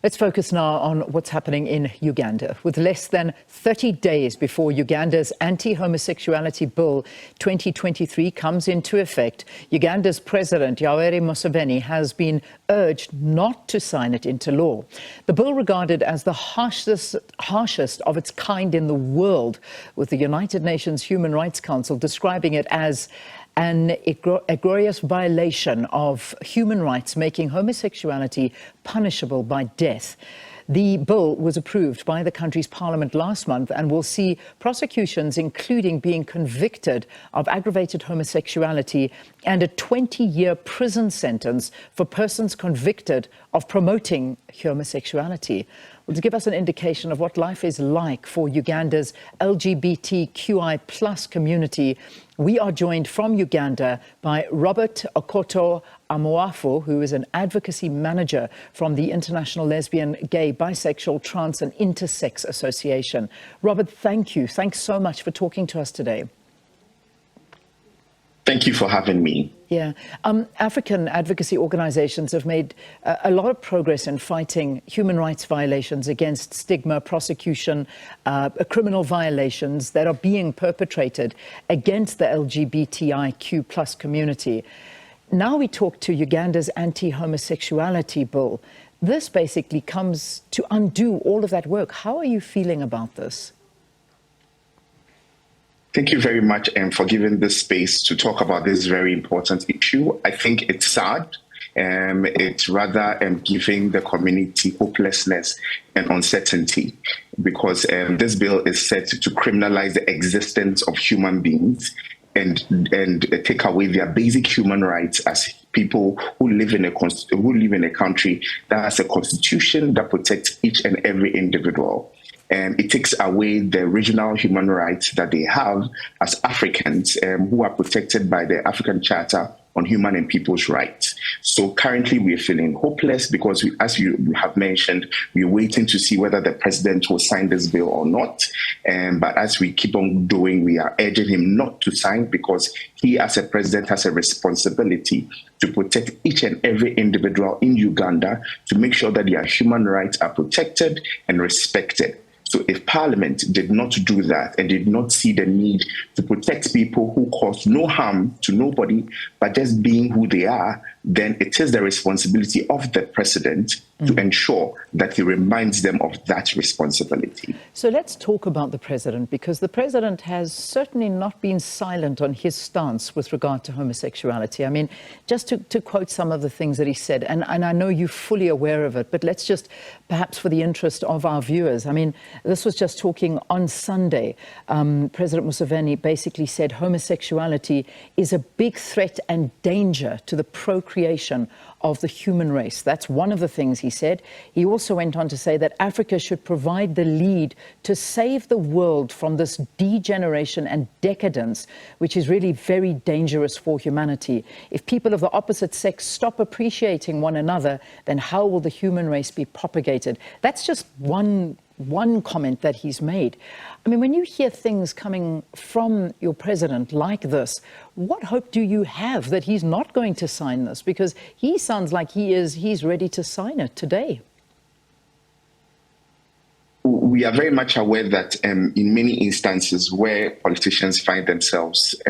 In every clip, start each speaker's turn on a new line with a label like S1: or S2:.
S1: Let's focus now on what's happening in Uganda. With less than 30 days before Uganda's Anti-Homosexuality Bill 2023 comes into effect, Uganda's President Yoweri Museveni has been urged not to sign it into law. The bill, regarded as the harshest of its kind in the world, with the United Nations Human Rights Council describing it as an egregious violation of human rights, making homosexuality punishable by death. The bill was approved by the country's parliament last month and will see prosecutions, including being convicted of aggravated homosexuality, and a 20-year prison sentence for persons convicted of promoting homosexuality. Well, to give us an indication of what life is like for Uganda's LGBTQI plus community, we are joined from Uganda by Robert Akoto Amoafo, who is an Advocacy Manager from the International Lesbian, Gay, Bisexual, Trans and Intersex Association. Robert, thank you. Thanks so much for talking to us today.
S2: Thank you for having me.
S1: Yeah. African advocacy organizations have made a lot of progress in fighting human rights violations against stigma, prosecution, criminal violations that are being perpetrated against the LGBTIQ plus community. Now we talk to Uganda's Anti-Homosexuality Bill. This basically comes to undo all of that work. How are you feeling about this?
S2: Thank you very much for giving this space to talk about this very important issue. I think it's sad. It's rather giving the community hopelessness and uncertainty, because this bill is set to criminalize the existence of human beings and take away their basic human rights as people who live in a country that has a constitution that protects each and every individual. It takes away the original human rights that they have as Africans, who are protected by the African Charter on Human and People's Rights. So currently we're feeling hopeless because, as you have mentioned, we're waiting to see whether the president will sign this bill or not. But as we keep on doing, we are urging him not to sign, because he, as a president, has a responsibility to protect each and every individual in Uganda, to make sure that their human rights are protected and respected. So if Parliament did not do that and did not see the need to protect people who cause no harm to nobody, but just being who they are, then it is the responsibility of the president to ensure that he reminds them of that responsibility.
S1: So let's talk about the president, because the president has certainly not been silent on his stance with regard to homosexuality. I mean, just to quote some of the things that he said, and I know you're fully aware of it, but let's just, perhaps for the interest of our viewers, I mean, this was just talking on Sunday. President Museveni basically said homosexuality is a big threat and danger to the procreation of the human race. That's one of the things he said. He also went on to say that Africa should provide the lead to save the world from this degeneration and decadence, which is really very dangerous for humanity. If people of the opposite sex stop appreciating one another, then how will the human race be propagated? That's just one comment that he's made. I mean, when you hear things coming from your president like this, what hope do you have that he's not going to sign this? Because he sounds like he's ready to sign it today.
S2: We are very much aware that in many instances where politicians find themselves,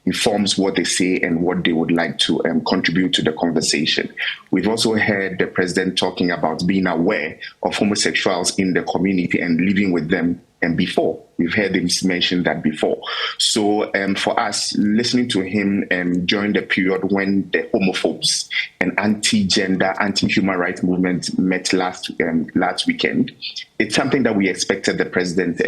S2: informs what they say and what they would like to contribute to the conversation. We've also heard the president talking about being aware of homosexuals in the community and living with them. And before, we've heard him mention that before. So for us, listening to him during the period when the homophobes and anti-gender, anti-human rights movement met last weekend, it's something that we expected the president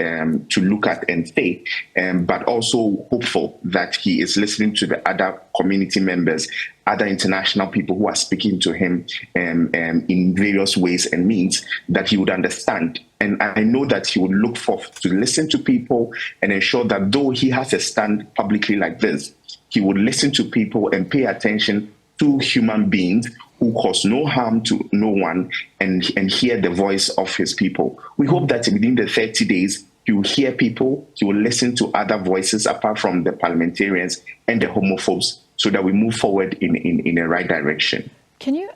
S2: to look at and say, but also hopeful that he is listening to the other community members, other international people who are speaking to him in various ways and means, that he would understand. And I know that he would look forth to listen to people and ensure that though he has a stand publicly like this, he would listen to people and pay attention to human beings who cause no harm to no one, and hear the voice of his people. We hope that within the 30 days, he will hear people, he will listen to other voices apart from the parliamentarians and the homophobes, so that we move forward in the right direction.
S1: Can you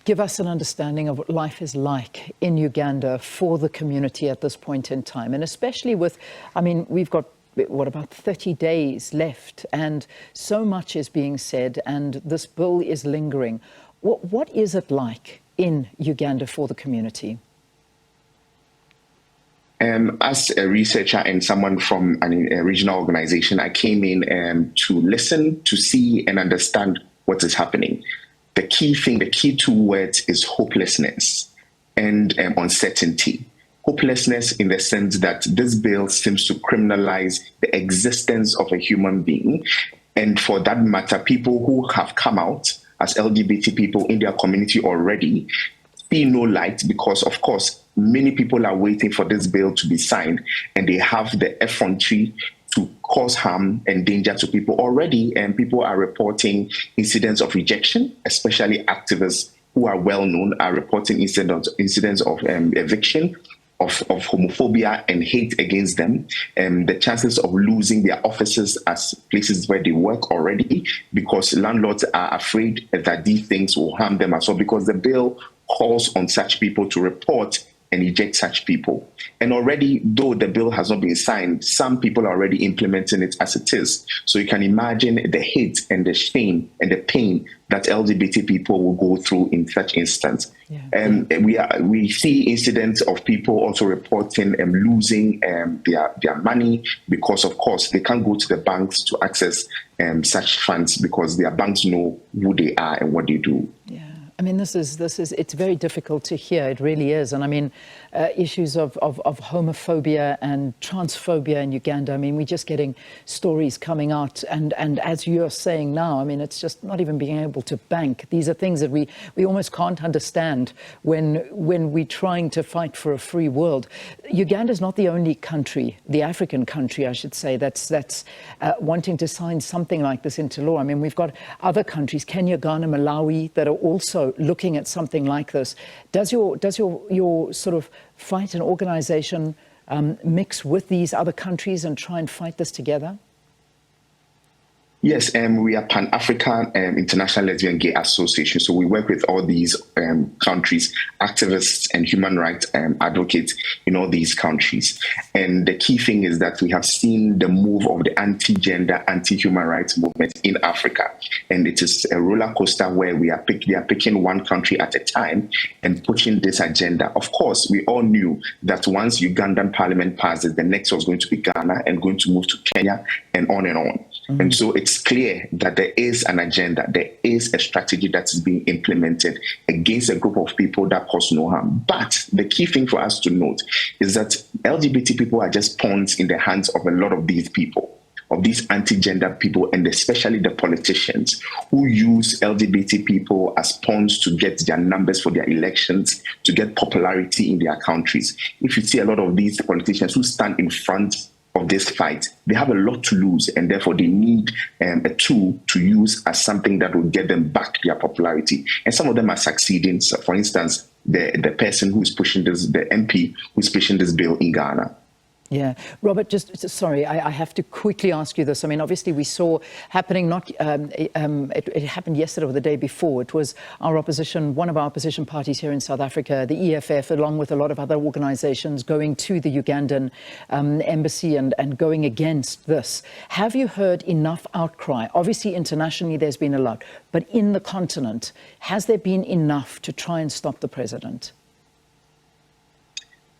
S1: give us an understanding of what life is like in Uganda for the community at this point in time? And especially with, I mean, we've got, what, about 30 days left, and so much is being said, and this bill is lingering. What is it like in Uganda for the community?
S2: As a researcher and someone from a regional organization, I came in to listen, to see and understand what is happening. The key thing, the key two words is hopelessness and uncertainty. Hopelessness in the sense that this bill seems to criminalize the existence of a human being. And for that matter, people who have come out as LGBT people in their community already see no light because, of course, many people are waiting for this bill to be signed, and they have the effrontery to cause harm and danger to people already. And people are reporting incidents of rejection, especially activists who are well known are reporting incidents of eviction, of homophobia and hate against them, and the chances of losing their offices as places where they work already, because landlords are afraid that these things will harm them as well, because the bill calls on such people to report and eject such people. And already, though the bill has not been signed, some people are already implementing it as it is. So you can imagine the hate and the shame and the pain that LGBT people will go through in such instance. Yeah. And we see incidents of people also reporting losing their money because, of course, they can't go to the banks to access such funds because their banks know who they are and what they do.
S1: Yeah. I mean, it's very difficult to hear. It really is. And I mean, issues of homophobia and transphobia in Uganda. I mean, we're just getting stories coming out. And as you're saying now, I mean, it's just not even being able to bank. These are things that we almost can't understand when we're trying to fight for a free world. Uganda is not the only country, the African country, I should say, that's wanting to sign something like this into law. I mean, we've got other countries, Kenya, Ghana, Malawi, that are also looking at something like this. Does your sort of fight and organization mix with these other countries and try and fight this together?
S2: Yes, we are Pan-African International Lesbian Gay Association. So we work with all these countries, activists and human rights advocates in all these countries. And the key thing is that we have seen the move of the anti-gender, anti-human rights movement in Africa. And it is a roller coaster where they are picking one country at a time and pushing this agenda. Of course, we all knew that once Ugandan parliament passes, the next was going to be Ghana and going to move to Kenya and on and on. Mm-hmm. And so it's clear that there is an agenda, there is a strategy that is being implemented against a group of people that cause no harm. But the key thing for us to note is that LGBT people are just pawns in the hands of a lot of these people, of these anti-gender people, and especially the politicians who use LGBT people as pawns to get their numbers for their elections, to get popularity in their countries. If you see a lot of these politicians who stand in front of this fight, they have a lot to lose, and therefore they need a tool to use as something that will get them back their popularity. And some of them are succeeding. So for instance, the person who is pushing this, the MP who is pushing this bill in Ghana.
S1: Yeah. Robert, sorry, I have to quickly ask you this. I mean, obviously we saw happening, it happened yesterday or the day before. It was our opposition, one of our opposition parties here in South Africa, the EFF, along with a lot of other organizations, going to the Ugandan embassy and going against this. Have you heard enough outcry? Obviously, internationally, there's been a lot, but in the continent, has there been enough to try and stop the president?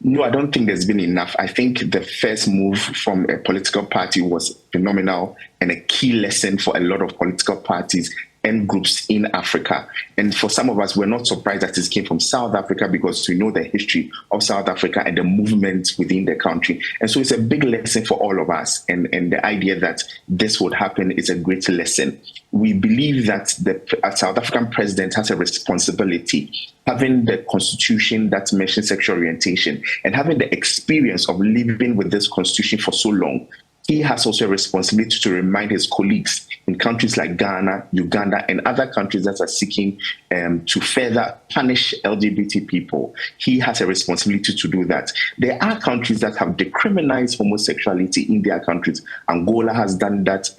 S2: No, I don't think there's been enough. I think the first move from a political party was phenomenal and a key lesson for a lot of political parties and groups in Africa. And for some of us, we're not surprised that this came from South Africa because we know the history of South Africa and the movement within the country. And so it's a big lesson for all of us. And the idea that this would happen is a great lesson. We believe that the South African president has a responsibility, having the constitution that mentions sexual orientation and having the experience of living with this constitution for so long, he has also a responsibility to remind his colleagues in countries like Ghana, Uganda, and other countries that are seeking to further punish LGBT people. He has a responsibility to do that. There are countries that have decriminalized homosexuality in their countries. Angola has done that,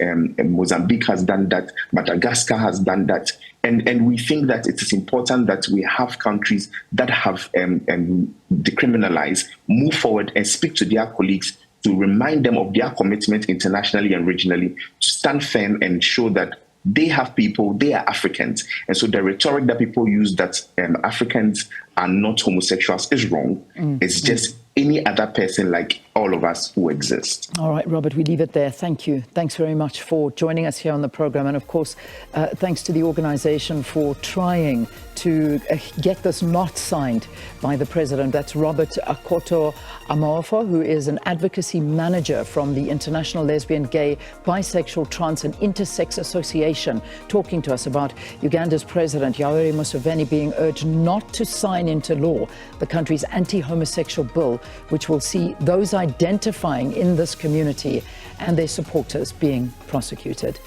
S2: Mozambique has done that, Madagascar has done that. And we think that it is important that we have countries that have decriminalized, move forward and speak to their colleagues to remind them of their commitment internationally and regionally to stand firm and show that they have people, they are Africans. And so the rhetoric that people use that Africans are not homosexuals is wrong. It's just any other person like all of us who exist.
S1: All right, Robert, we leave it there. Thank you. Thanks very much for joining us here on the program. And of course, thanks to the organization for trying to get this not signed by the president. That's Robert Akoto Amoafo, who is an advocacy manager from the International Lesbian, Gay, Bisexual, Trans and Intersex Association, talking to us about Uganda's president, Yoweri Museveni, being urged not to sign into law the country's anti-homosexual bill, which will see those identifying in this community and their supporters being prosecuted.